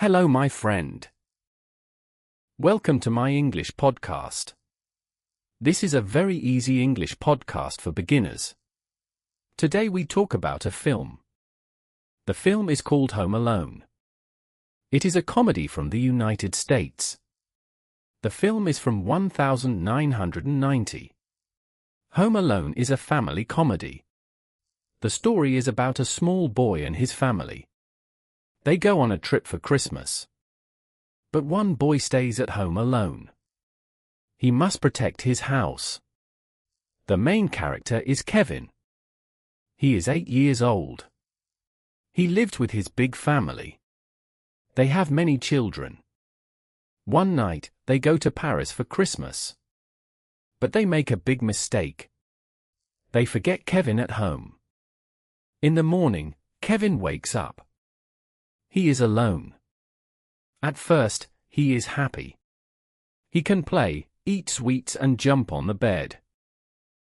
Hello, my friend. Welcome to my English podcast. This is a very easy English podcast for beginners. Today we talk about a film. The film is called Home Alone. It is a comedy from the United States. The film is from 1990. Home Alone is a family comedy. The story is about a small boy and his family. They go on a trip for Christmas. But one boy stays at home alone. He must protect his house. The main character is Kevin. He is 8 years old. He lived with his big family. They have many children. One night, they go to Paris for Christmas. But they make a big mistake. They forget Kevin at home. In the morning, Kevin wakes up. He is alone. At first, he is happy. He can play, eat sweets and jump on the bed.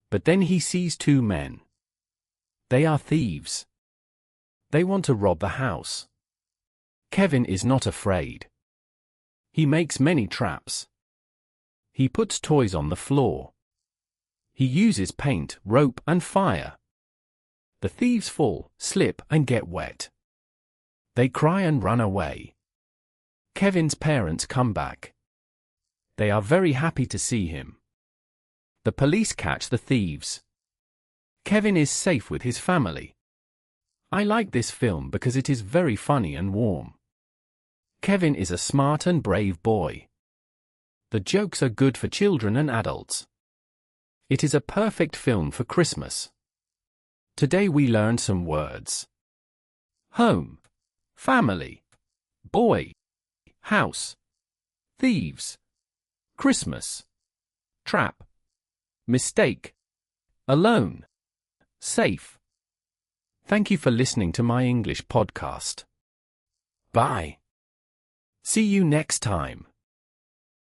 But then he sees two men. They are thieves. They want to rob the house. Kevin is not afraid. He makes many traps. He puts toys on the floor. He uses paint, rope and fire. The thieves fall, slip and get wet. They cry and run away. Kevin's parents come back. They are very happy to see him. The police catch the thieves. Kevin is safe with his family. I like this film because it is very funny and warm. Kevin is a smart and brave boy. The jokes are good for children and adults. It is a perfect film for Christmas. Today we learned some words. Home, family, boy, house, thieves, Christmas, trap, mistake, alone, safe. Thank you for listening to my English podcast. Bye. See you next time.